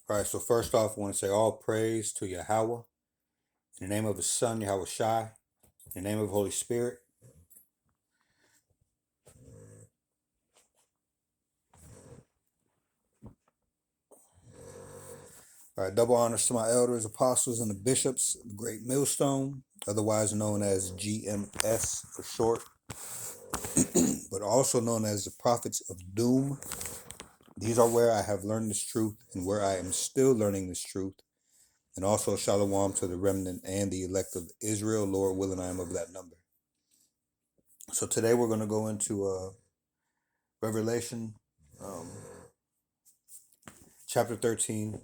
All right, so first off, I want to say all praise to Yahweh. In the name of his son, Yahweh Shai. In the name of the Holy Spirit. All right, double honors to my elders, apostles, and the bishops of the Great Millstone, otherwise known as GMS for short, but also known as the Prophets of Doom. These are where I have learned this truth and where I am still learning this truth. And also shalom to the remnant and the elect of Israel. Lord willing, I am of that number. So today we're going to go into Revelation chapter 13,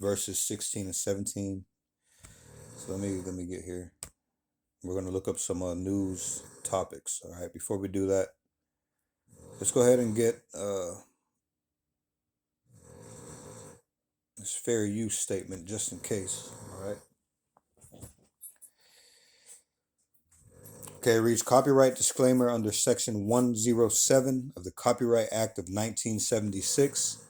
verses 16 and 17. So let me get here. We're going to look up some news topics. All right. Before we do that, let's go ahead and get this fair use statement just in case. All right. Okay, it reads copyright disclaimer under section 107 of the Copyright Act of 1976.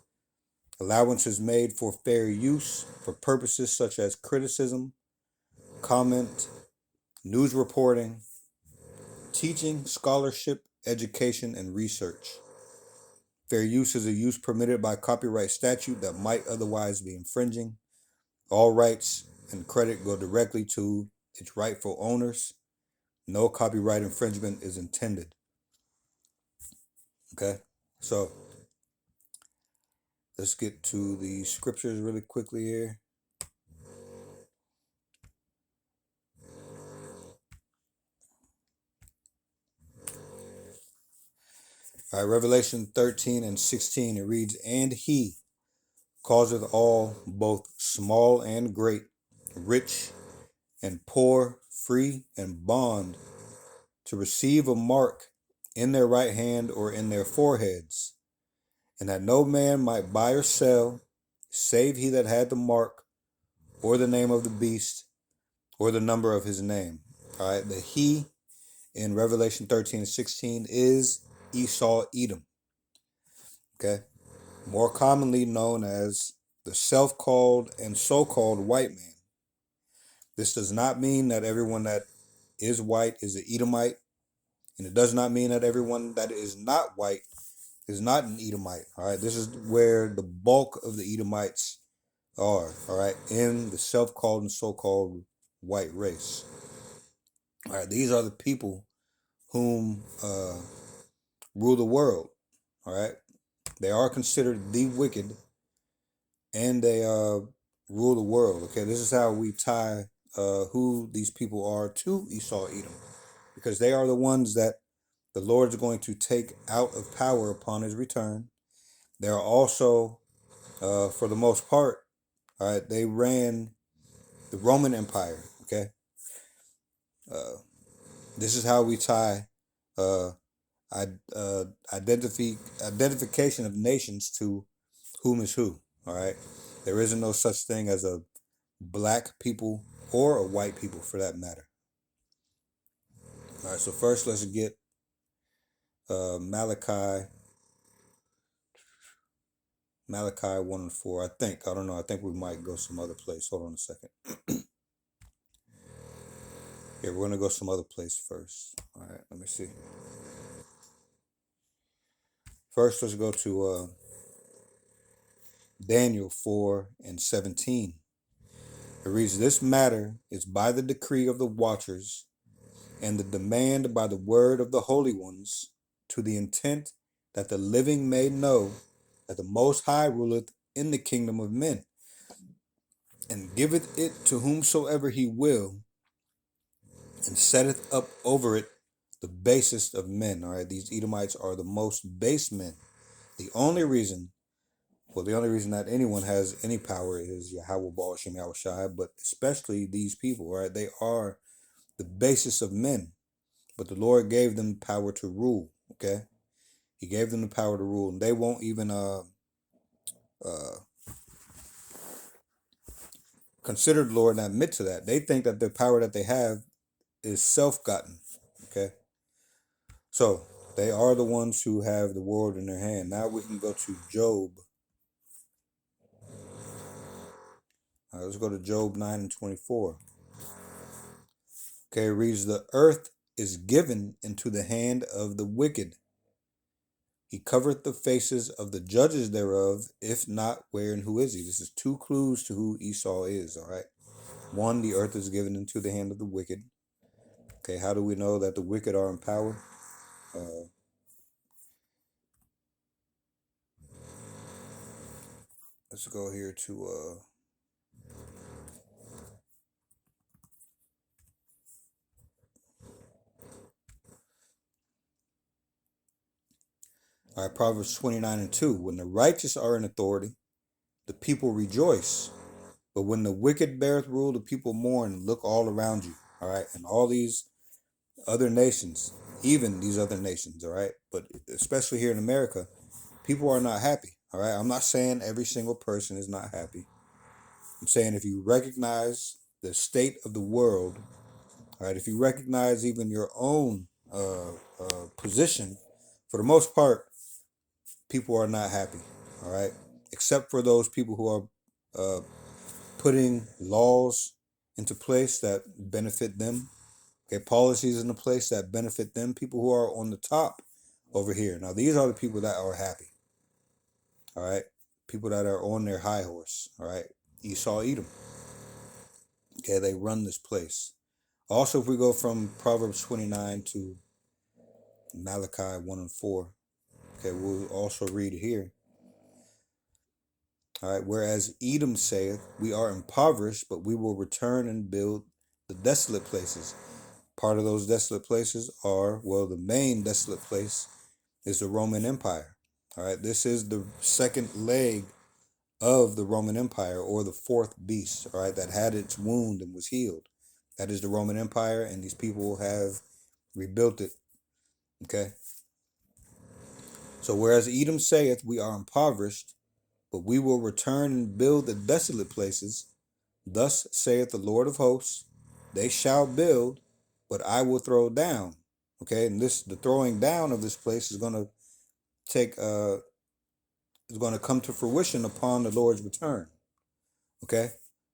Allowance is made for fair use for purposes such as criticism, comment, news reporting, teaching, scholarship, education, and research. Fair use is a use permitted by copyright statute that might otherwise be infringing. All rights and credit go directly to its rightful owners. No copyright infringement is intended. Okay, so let's get to the scriptures really quickly here. All right, Revelation 13 and 16, it reads, and he causeth all, both small and great, rich and poor, free and bond, to receive a mark in their right hand or in their foreheads, and that no man might buy or sell, save he that had the mark, or the name of the beast, or the number of his name. All right, the he in Revelation 13 and 16 is Esau Edom. Okay, more commonly known as the self-called and so-called white man. This does not mean that everyone that is white is an Edomite, and it does not mean that everyone that is not white is not an Edomite. All right, this is where the bulk of the Edomites are. All right, in the self-called and so-called white race. All right, these are the people whom rule the world. All right, they are considered the wicked, and they rule the world. Okay, this is how we tie who these people are to Esau Edom, because they are the ones that the Lord is going to take out of power upon his return. They are also, for the most part, all right, they ran the Roman Empire. Okay, this is how we tie identification of nations to whom is who. All right, there isn't no such thing as a black people or a white people for that matter. All right, so first let's get Malachi 1 and 4. I don't know. I think we might go some other place. Hold on a second. Yeah, we're gonna go some other place first. All right, let me see. First, let's go to Daniel 4 and 17. It reads, this matter is by the decree of the watchers and the demand by the word of the holy ones, to the intent that the living may know that the Most High ruleth in the kingdom of men, and giveth it to whomsoever he will, and setteth up over it the basest of men. All right, these Edomites are the most base men. The only reason that anyone has any power is Yahweh Baal Shem Yahweh Shai, but especially these people, right? They are the basis of men, but the Lord gave them power to rule. Okay, He gave them the power to rule, and they won't even consider the Lord and admit to that. They think that the power that they have is self-gotten. Okay, so they are the ones who have the world in their hand. Now we can go to Job All right, let's go to Job 9 and 24. Okay, it reads, the earth is given into the hand of the wicked. He covereth the faces of the judges thereof. If not, where and who is he? This is two clues to who Esau is, all right? One, the earth is given into the hand of the wicked. Okay, how do we know that the wicked are in power? Let's go here to all right, Proverbs 29 and 2. When the righteous are in authority, the people rejoice. But when the wicked beareth rule, the people mourn. Look all around you, all right? And all these other nations, even these other nations, all right? But especially here in America, people are not happy, all right? I'm not saying every single person is not happy. I'm saying if you recognize the state of the world, all right, if you recognize even your own position, for the most part, people are not happy, all right? Except for those people who are putting laws into place that benefit them, okay, policies into place that benefit them, people who are on the top over here. Now, these are the people that are happy, all right? People that are on their high horse, all right? Esau, Edom, okay, they run this place. Also, if we go from Proverbs 29 to Malachi 1 and 4, okay, we'll also read here. All right, whereas Edom saith, we are impoverished, but we will return and build the desolate places. Part of those desolate places are, well, the main desolate place is the Roman Empire. All right, this is the second leg of the Roman Empire, or the fourth beast, all right, that had its wound and was healed. That is the Roman Empire, and these people have rebuilt it. Okay. So whereas Edom saith, we are impoverished, but we will return and build the desolate places, thus saith the Lord of hosts, they shall build, but I will throw down. Okay, and the throwing down of this place is going to come to fruition upon the Lord's return. Okay,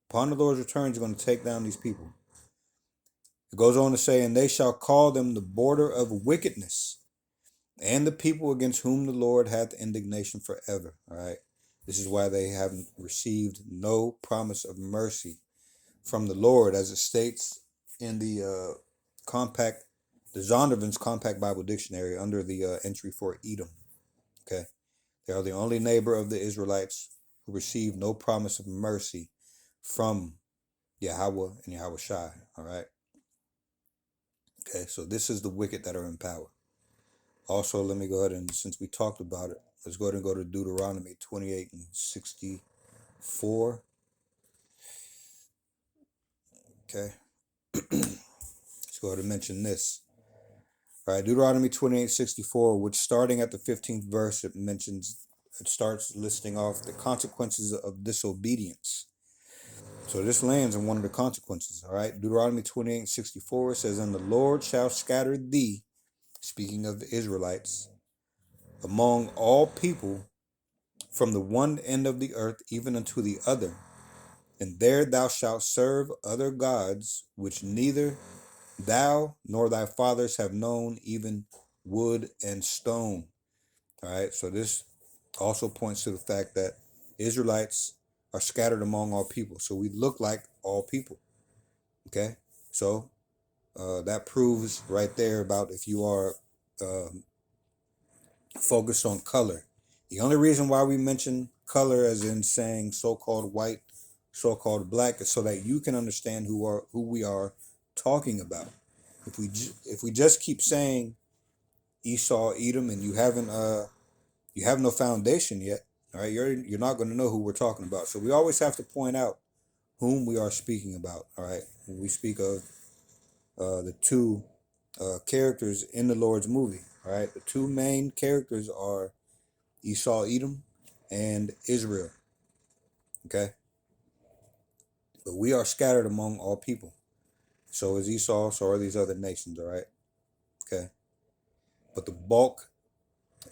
upon the Lord's return, he's going to take down these people. It goes on to say, and they shall call them the border of wickedness, and the people against whom the Lord hath indignation forever. All right, this is why they haven't received no promise of mercy from the Lord, as it states in the Zondervan's Compact Bible Dictionary under the entry for Edom. Okay, they are the only neighbor of the Israelites who received no promise of mercy from Yahweh and Yahweh Shai. All right. Okay, so this is the wicked that are in power. Also, let me go ahead and, since we talked about it, let's go ahead and go to Deuteronomy 28 and 64. Okay. Let's go ahead and mention this. All right, Deuteronomy 28:64, which starting at the 15th verse, it starts listing off the consequences of disobedience. So this lands in one of the consequences, all right? Deuteronomy 28:64 says, and the Lord shall scatter thee, speaking of the Israelites, among all people from the one end of the earth even unto the other. And there thou shalt serve other gods, which neither thou nor thy fathers have known, even wood and stone. All right, so this also points to the fact that Israelites are scattered among all people. So we look like all people. Okay, so that proves right there about if you are focused on color. The only reason why we mention color, as in saying so-called white, so-called black, is so that you can understand who we are talking about. If we just keep saying Esau, Edom, and you have no foundation yet, all right, you're not going to know who we're talking about. So we always have to point out whom we are speaking about. All right, when we speak of the two characters in the Lord's movie, all right, the two main characters are Esau, Edom, and Israel. Okay, but we are scattered among all people. So is Esau. So are these other nations. All right. Okay, but the bulk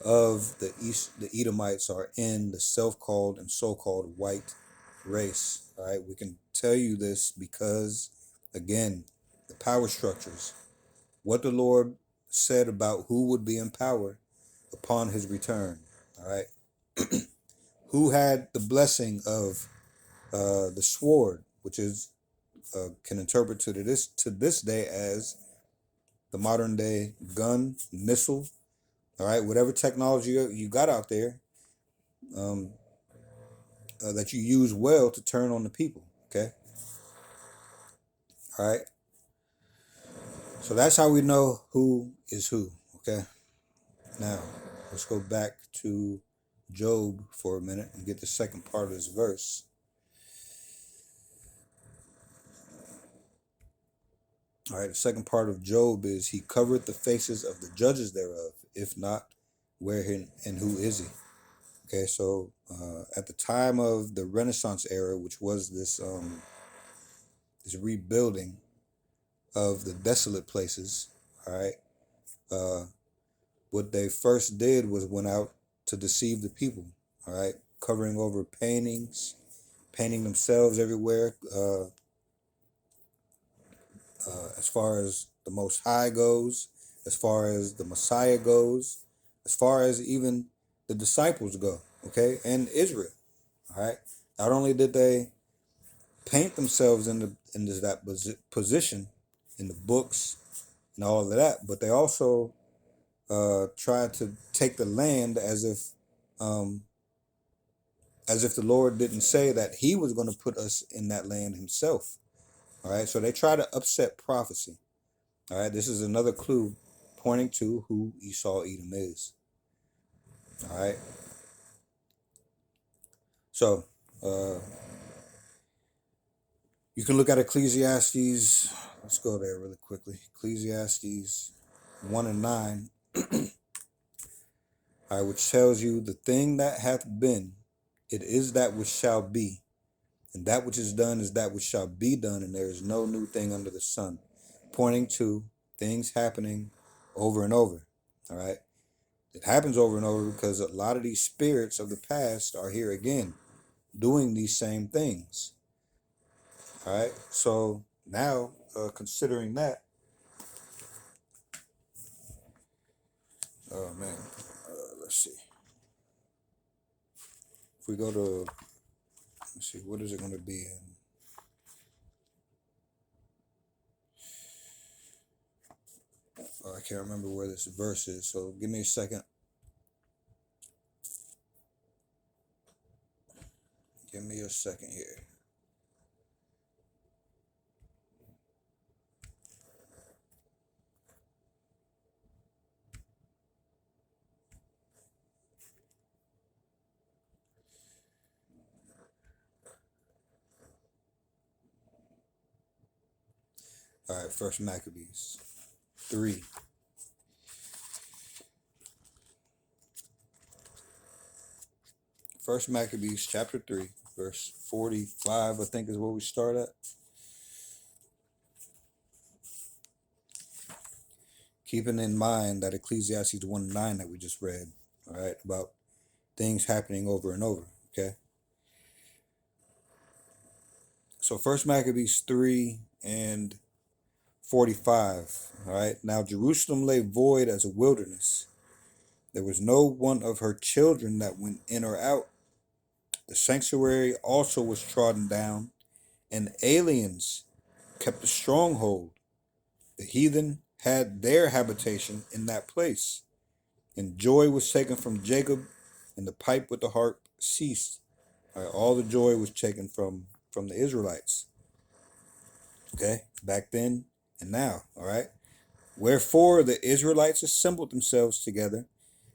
of the Edomites are in the self-called and so-called white race. All right, we can tell you this because, again, the power structures, what the Lord said about who would be in power upon his return. All right, who had the blessing of the sword, which is can interpret to this day as the modern day gun, missile. All right, whatever technology you got out there, um, that you use well to turn on the people. Okay, all right. So that's how we know who is who. Okay, now let's go back to Job for a minute and get the second part of this verse. All right, the second part of Job is he covered the faces of the judges thereof. If not, where he, and who is he? Okay, so at the time of the Renaissance era, which was this rebuilding of the desolate places, all right, what they first did was went out to deceive the people, all right, covering over paintings, painting themselves everywhere, as far as the Most High goes, as far as the Messiah goes, as far as even the disciples go, okay, and Israel, all right. Not only did they paint themselves that position in the books and all of that, but they also tried to take the land as if the Lord didn't say that He was going to put us in that land Himself. All right, so they try to upset prophecy. All right, this is another clue pointing to who Esau Edom is. All right, so you can look at Ecclesiastes. Let's go there really quickly. Ecclesiastes 1 and 9. All right, which tells you the thing that hath been, it is that which shall be, and that which is done is that which shall be done, and there is no new thing under the sun, pointing to things happening over and over. All right, it happens over and over because a lot of these spirits of the past are here again, doing these same things. All right, so now considering that, oh man, let's see. If we go to, let's see, what is it going to be in? Oh, I can't remember where this verse is, so give me a second. Give me a second here. All right, First Maccabees 3. First Maccabees chapter 3, verse 45, I think is where we start at. Keeping in mind that Ecclesiastes 1:9 that we just read, all right, about things happening over and over, okay? So First Maccabees 3 and 45, all right? Now Jerusalem lay void as a wilderness. There was no one of her children that went in or out. The sanctuary also was trodden down, and aliens kept the stronghold. The heathen had their habitation in that place, and joy was taken from Jacob, and the pipe with the harp ceased. All the joy was taken from the Israelites. Okay, back then and now. All right. Wherefore the Israelites assembled themselves together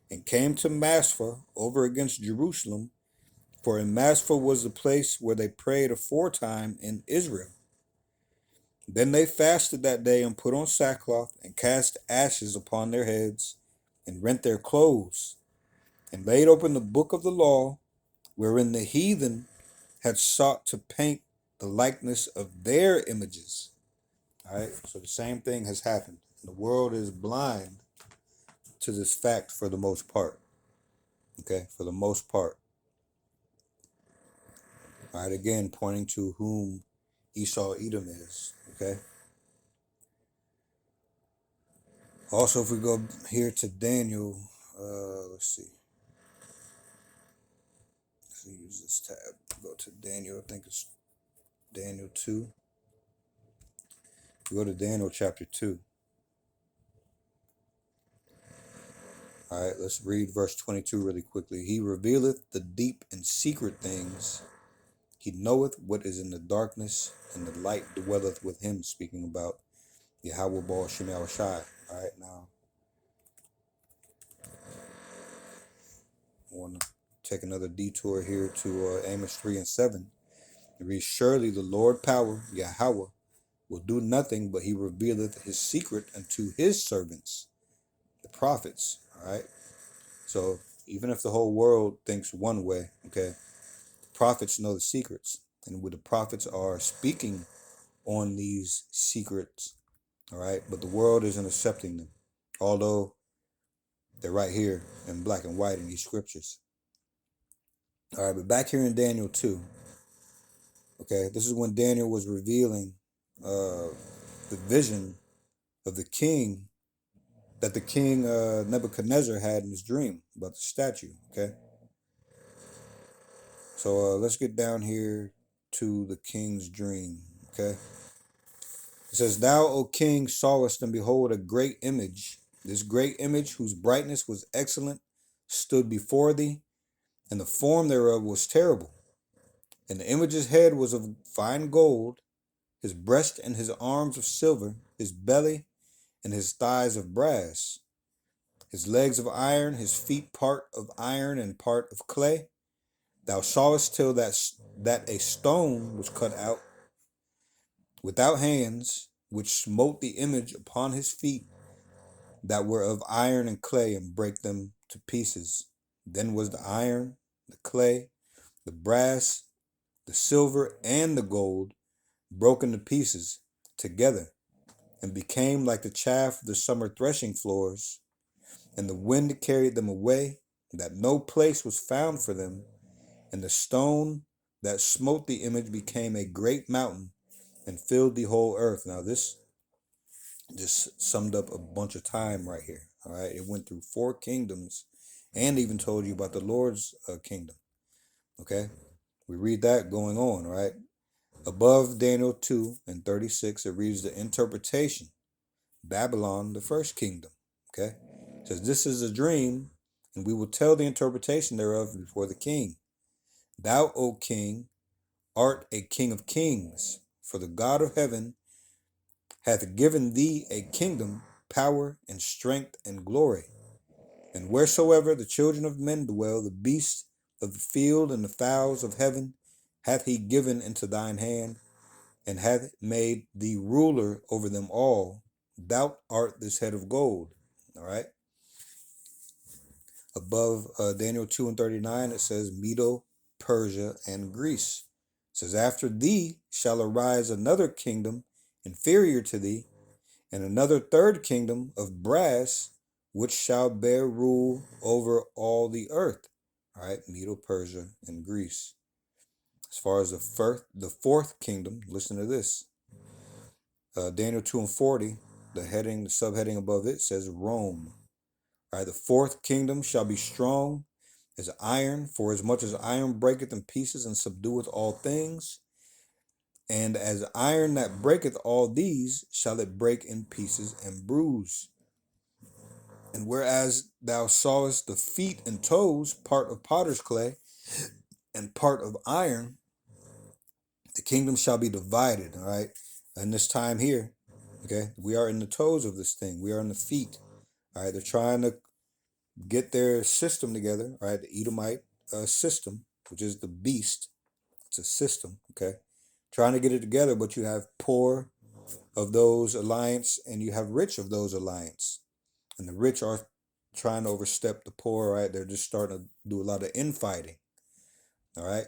and came to Maspha over against Jerusalem, for in Maspha was the place where they prayed aforetime in Israel. Then they fasted that day and put on sackcloth and cast ashes upon their heads and rent their clothes and laid open the book of the law, wherein the heathen had sought to paint the likeness of their images. All right, so the same thing has happened. The world is blind to this fact for the most part. Okay, for the most part. All right, again, pointing to whom Esau Edom is. Okay. Also, if we go here to Daniel, let's see. Let's use this tab. Go to Daniel. I think it's Daniel 2. Go to Daniel chapter 2. All right, let's read verse 22 really quickly. He revealeth the deep and secret things. He knoweth what is in the darkness, and the light dwelleth with him, speaking about Yahweh Baal Shem Shai. All right, now I want to take another detour here to Amos 3 and 7. It reads, surely the Lord power, Yahweh, will do nothing, but he revealeth his secret unto his servants, the prophets. All right. So even if the whole world thinks one way, okay, the prophets know the secrets, and what the prophets are speaking on these secrets. All right. But the world isn't accepting them, although they're right here in black and white in these scriptures. All right. But back here in Daniel 2, okay, this is when Daniel was revealing the vision of the king that the king Nebuchadnezzar had in his dream about the statue. Okay, so let's get down here to the king's dream. Okay, it says, thou, O king, sawest, and behold, a great image. This great image, whose brightness was excellent, stood before thee, and the form thereof was terrible. And the image's head was of fine gold, his breast and his arms of silver, his belly and his thighs of brass, his legs of iron, his feet part of iron and part of clay. Thou sawest till that a stone was cut out without hands, which smote the image upon his feet that were of iron and clay, and brake them to pieces. Then was the iron, the clay, the brass, the silver, and the gold broken to pieces together, and became like the chaff of the summer threshing floors, and the wind carried them away, that no place was found for them. And the stone that smote the image became a great mountain and filled the whole earth. Now this just summed up a bunch of time right here. All right, it went through 4 kingdoms, and even told you about the Lord's kingdom. Okay, we read that going on. Right above Daniel 2 and 36, it reads the interpretation. Babylon, the first kingdom. Okay, it says, this is a dream, and we will tell the interpretation thereof before the king. Thou, O king, art a king of kings, for the God of heaven hath given thee a kingdom, power, and strength, and glory. And wheresoever the children of men dwell, the beasts of the field and the fowls of heaven hath he given into thine hand, and hath made thee ruler over them all. Thou art this head of gold. All right. Above Daniel 2 and 39, it says Medo, Persia, and Greece. It says, after thee shall arise another kingdom inferior to thee, and another third kingdom of brass, which shall bear rule over all the earth. All right, Medo, Persia, and Greece. As far as the fourth kingdom, listen to this. Daniel 2 and 40, the subheading above it says Rome. All right, the fourth kingdom shall be strong as iron, for as much as iron breaketh in pieces and subdueth all things, and as iron that breaketh all these, shall it break in pieces and bruise. And whereas thou sawest the feet and toes, part of potter's clay and part of iron, the kingdom shall be divided. All right, and this time here, okay, we are in the toes of this thing. We are in the feet. All right, they're trying to get their system together. All right, the Edomite system, which is the beast. It's a system. Okay, trying to get it together, but you have poor of those alliance, and you have rich of those alliance, and the rich are trying to overstep the poor. Right, they're just starting to do a lot of infighting. All right,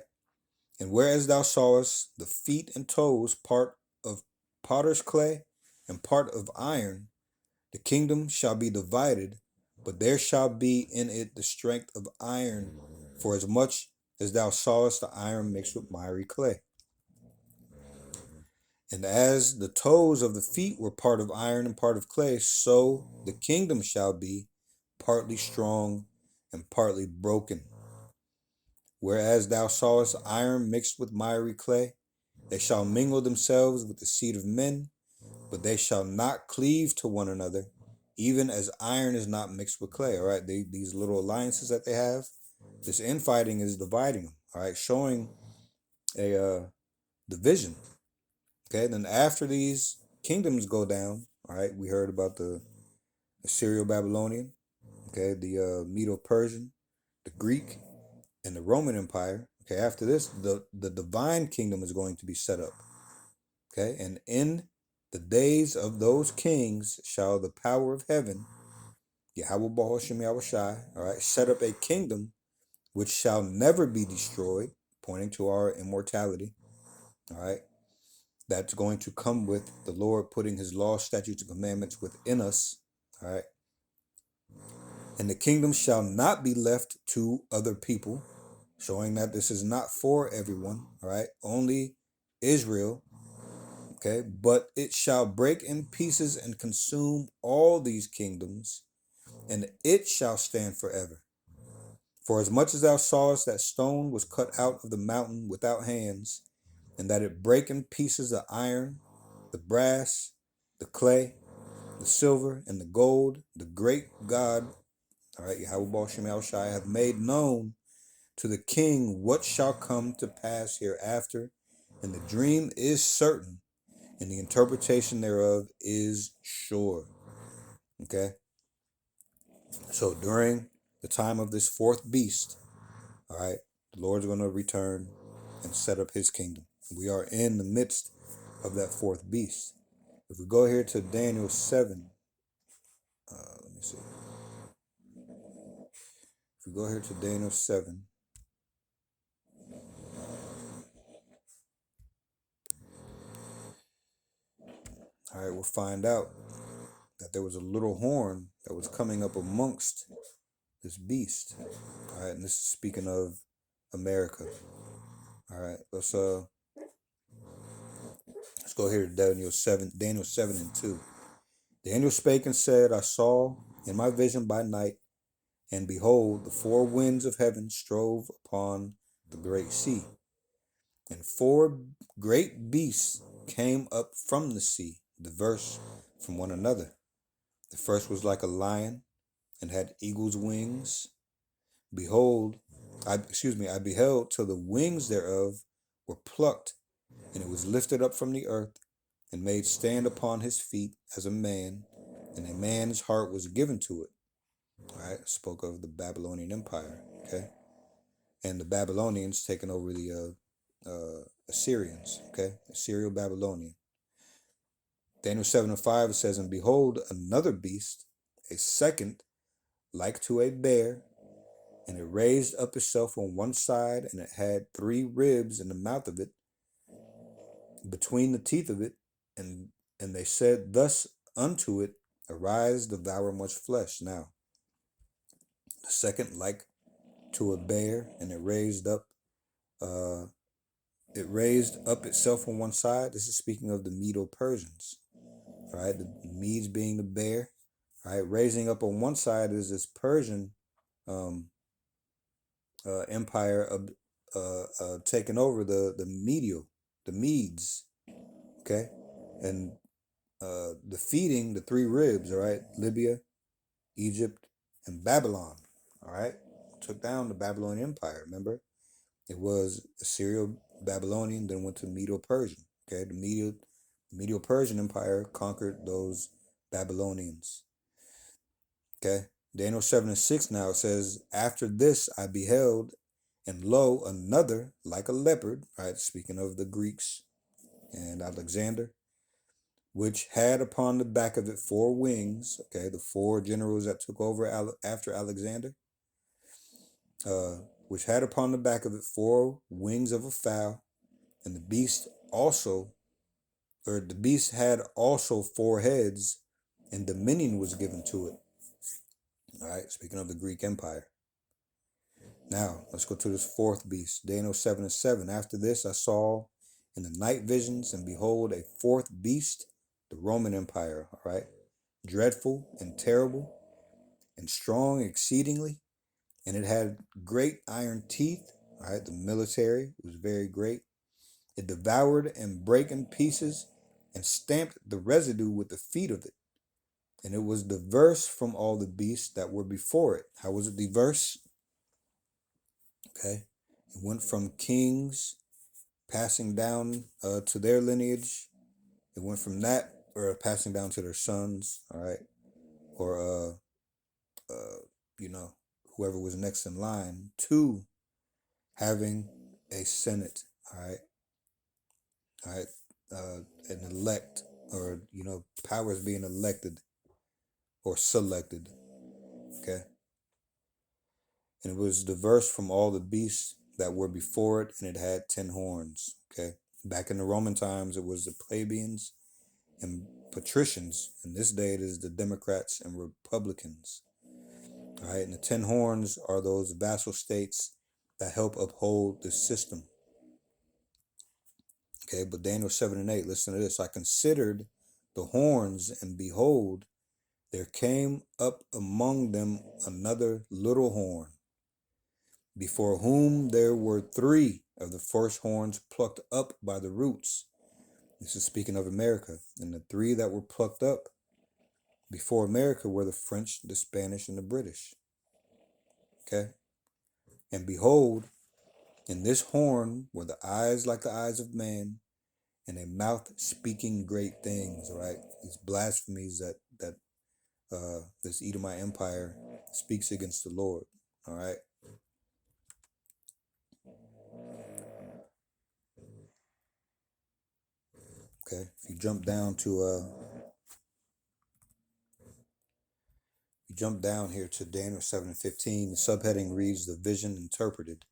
and whereas thou sawest the feet and toes, part of potter's clay and part of iron, the kingdom shall be divided, but there shall be in it the strength of iron, for as much as thou sawest the iron mixed with miry clay. And as the toes of the feet were part of iron and part of clay, so the kingdom shall be partly strong and partly broken. Whereas thou sawest iron mixed with miry clay, they shall mingle themselves with the seed of men, but they shall not cleave to one another, even as iron is not mixed with clay. All right, these little alliances that they have, this infighting is dividing them. All right, showing a division. Okay, then after these kingdoms go down, all right, we heard about the Assyrio-Babylonian, okay, the Medo-Persian, the Greek, and the Roman Empire. Okay, after this, the divine kingdom is going to be set up. Okay, and in the days of those kings shall the power of heaven, Yahweh Bahashim Yahushai, all right, set up a kingdom which shall never be destroyed, pointing to our immortality. All right, that's going to come with the Lord putting his law, statutes, and commandments within us. All right. And the kingdom shall not be left to other people, showing that this is not for everyone. All right. Only Israel. Okay. But it shall break in pieces and consume all these kingdoms, and it shall stand forever. For as much as thou sawest that stone was cut out of the mountain without hands, and that it brake in pieces the iron, the brass, the clay, the silver, and the gold, the great God, all right, Yahweh Baal Shai, hath made known to the king what shall come to pass hereafter, and the dream is certain, and the interpretation thereof is sure. Okay? So during the time of this fourth beast, all right, the Lord's going to return and set up his kingdom. We are in the midst of that fourth beast. If we go here to Daniel 7, let me see. If we go here to Daniel 7, all right, we'll find out that there was a little horn that was coming up amongst this beast. All right, and this is speaking of America. All right, let's go here to Daniel 7 and 2. Daniel spake and said, I saw in my vision by night, and behold, the four winds of heaven strove upon the great sea, and four great beasts came up from the sea, diverse from one another. The first was like a lion, and had eagle's wings. Behold, I beheld till the wings thereof were plucked, and it was lifted up from the earth, and made stand upon his feet as a man, and a man's heart was given to it. All right, spoke of the Babylonian Empire. Okay, and the Babylonians taking over the Assyrians. Okay, Assyrio-Babylonian. Daniel 7 and 5 says, and behold, another beast, a second, like to a bear, and it raised up itself on one side, and it had 3 ribs in the mouth of it, between the teeth of it, and they said thus unto it, arise, devour much flesh. Now, the second like to a bear, and it raised up itself on one side. This is speaking of the Medo-Persians. Right, the Medes being the bear. Right, raising up on one side is this Persian empire taking over the Medes. Okay, and defeating the 3 ribs. All right, Libya, Egypt, and Babylon. All right, took down the Babylonian Empire. Remember, it was Assyrio-Babylonian, then went to Medo-Persian. Okay, the Medo-Persian Empire conquered those Babylonians. Okay, Daniel 7 and 6 now says, after this I beheld, and lo, another like a leopard, right, speaking of the Greeks and Alexander, which had upon the back of it 4 wings. Okay, the 4 generals that took over after Alexander, which had upon the back of it 4 wings of a fowl, and the beast had also 4 heads, and dominion was given to it. All right, speaking of the Greek Empire. Now, let's go to this fourth beast, Daniel 7:7. After this, I saw in the night visions, and behold, a fourth beast, the Roman Empire, all right, dreadful and terrible and strong exceedingly, and it had great iron teeth, all right, the military was very great. It devoured and brake in pieces and stamped the residue with the feet of it. And it was diverse from all the beasts that were before it. How was it diverse? Okay. It went from kings passing down to their lineage. It went from that, or passing down to their sons, all right, or you know, whoever was next in line, to having a senate, all right, an elect, or powers being elected or selected, okay, and it was diverse from all the beasts that were before it, and it had 10 horns, okay. Back in the Roman times, it was the plebeians and patricians. In this day, it is the Democrats and Republicans. All right, and the 10 horns are those vassal states that help uphold the system. Okay, but Daniel 7:8, listen to this. I considered the horns, and behold, there came up among them another little horn, before whom there were 3 of the first horns plucked up by the roots. This is speaking of America. And the 3 that were plucked up before America were the French, the Spanish, and the British. Okay? And behold, in this horn were the eyes like the eyes of man, and a mouth speaking great things, right? These blasphemies that this Edomite empire speaks against the Lord, all right? Okay, if you jump down here to Daniel 7:15, the subheading reads, the vision interpreted.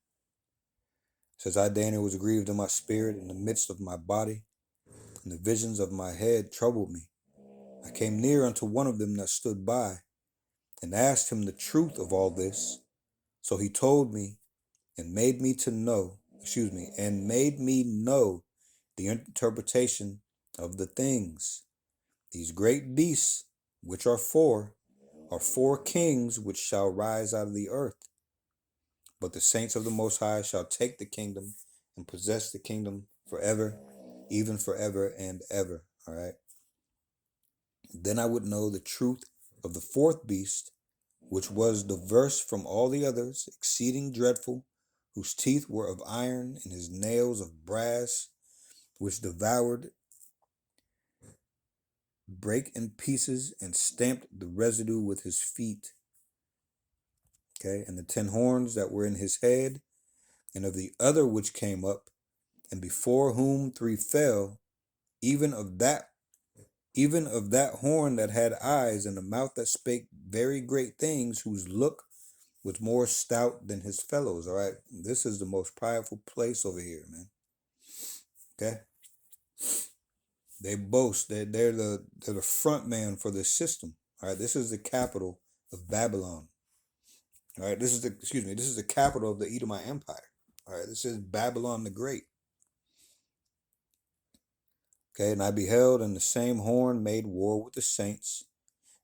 It says, I, Daniel, was grieved in my spirit in the midst of my body, and the visions of my head troubled me. I came near unto one of them that stood by, and asked him the truth of all this. So he told me, and made me know the interpretation of the things. These great beasts, which are 4 kings which shall rise out of the earth. But the saints of the Most High shall take the kingdom and possess the kingdom forever, even forever and ever. All right. Then I would know the truth of the 4th beast, which was diverse from all the others, exceeding dreadful, whose teeth were of iron, and his nails of brass, which devoured, brake in pieces, and stamped the residue with his feet. Okay, and the 10 horns that were in his head, and of the other which came up, and before whom 3 fell, even of that horn that had eyes, and a mouth that spake very great things, whose look was more stout than his fellows. All right, this is the most prideful place over here, man. Okay, they boast that they're the front man for the system. All right, this is the capital of Babylon. All right, this is the capital of the Edomite Empire. All right, this is Babylon the Great. Okay, and I beheld, and the same horn made war with the saints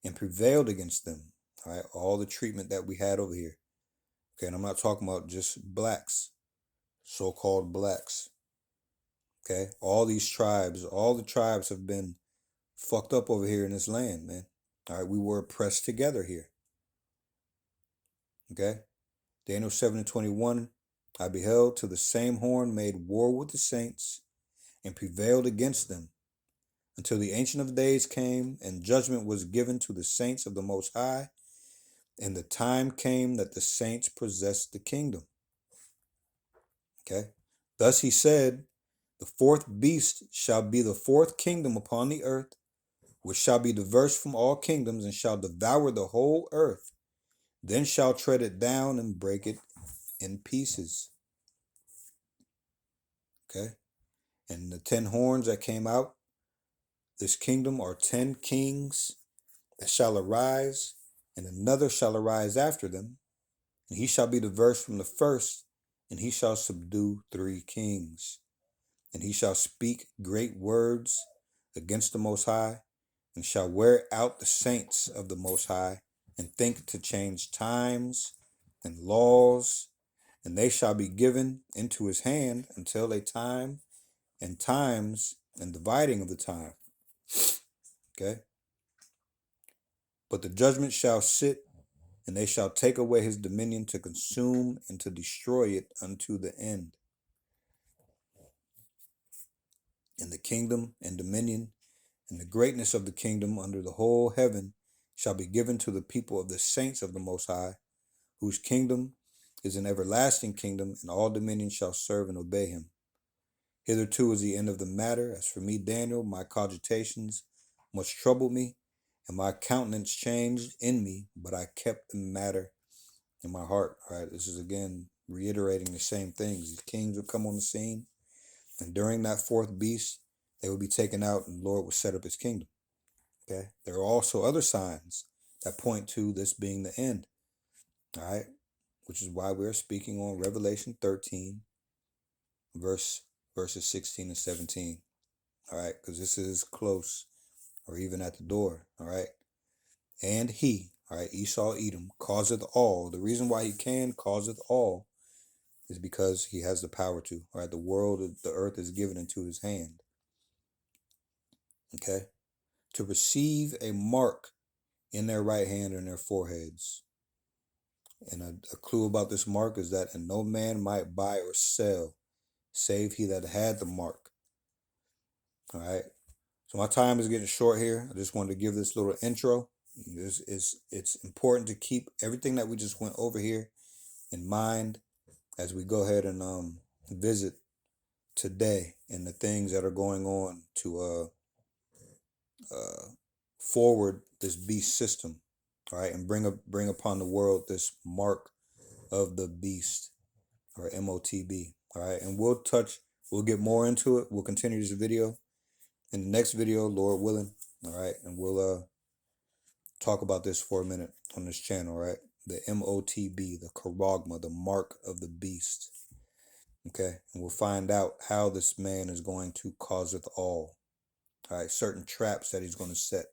and prevailed against them. All right, all the treatment that we had over here. Okay, and I'm not talking about just blacks, so-called blacks. Okay, all the tribes have been fucked up over here in this land, man. All right, we were oppressed together here. Okay, Daniel 7:21, I beheld till the same horn made war with the saints and prevailed against them, until the Ancient of Days came, and judgment was given to the saints of the Most High, and the time came that the saints possessed the kingdom. Okay, thus he said, the 4th beast shall be the 4th kingdom upon the earth, which shall be diverse from all kingdoms, and shall devour the whole earth, then shall tread it down and break it in pieces. Okay, and the 10 horns that came out this kingdom are 10 kings that shall arise, and another shall arise after them, And he shall be diverse from the first, and he shall subdue 3 kings. And he shall speak great words against the Most High, and shall wear out the saints of the Most High, and think to change times and laws, and they shall be given into his hand until a time and times and dividing of the time. Okay. But the judgment shall sit, and they shall take away his dominion to consume and to destroy it unto the end. And the kingdom and dominion and the greatness of the kingdom under the whole heaven shall be given to the people of the saints of the Most High, whose kingdom is an everlasting kingdom, and all dominion shall serve and obey him. Hitherto is the end of the matter. As for me, Daniel, my cogitations much troubled me, and my countenance changed in me, but I kept the matter in my heart. All right, this is again reiterating the same things. These kings would come on the scene, and during that fourth beast, they would be taken out, and the Lord would set up his kingdom. Okay, there are also other signs that point to this being the end. All right, which is why we're speaking on Revelation 13, verses 16 and 17. All right, because this is close or even at the door. All right, and he, all right, Esau, Edom, causeth all. The reason why he can causeth all is because he has the power to. All right, the world, the earth is given into his hand. Okay, to receive a mark in their right hand and their foreheads. And a clue about this mark is that and no man might buy or sell, save he that had the mark. All right. So my time is getting short here. I just wanted to give this little intro. It's important to keep everything that we just went over here in mind as we go ahead and visit today and the things that are going on to forward this beast system, all right, and bring upon the world this mark of the beast, or MotB. All right, and we'll get more into it. We'll continue this video in the next video, Lord willing. All right, and we'll talk about this for a minute on this channel. All right, the MotB, the charagma, the mark of the beast. Okay, and we'll find out how this man is going to causeth all. All right, certain traps that he's going to set.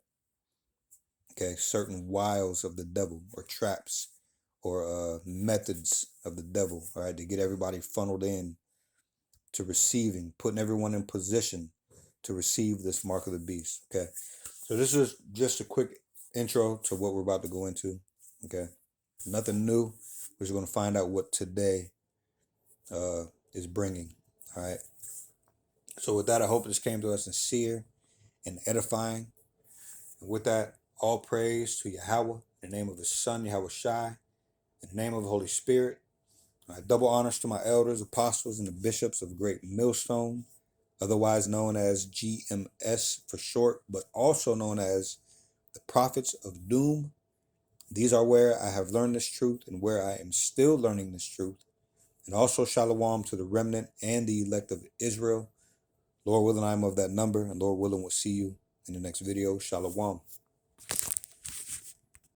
Okay, certain wiles of the devil, or traps, or methods of the devil. All right, to get everybody funneled in to receiving, putting everyone in position to receive this mark of the beast. Okay, so this is just a quick intro to what we're about to go into. Okay, nothing new. We're just going to find out what today is bringing. All right, so with that, I hope this came to us sincere and edifying. And with that, all praise to Yahweh, in the name of his son, Yahweh Shai, in the name of the Holy Spirit. All right, double honors to my elders, apostles, and the bishops of Great Millstone, otherwise known as GMS for short, but also known as the Prophets of Doom. These are where I have learned this truth and where I am still learning this truth. And also shalom to the remnant and the elect of Israel. Lord willing, I am of that number, and Lord willing, we'll see you in the next video. Shalom.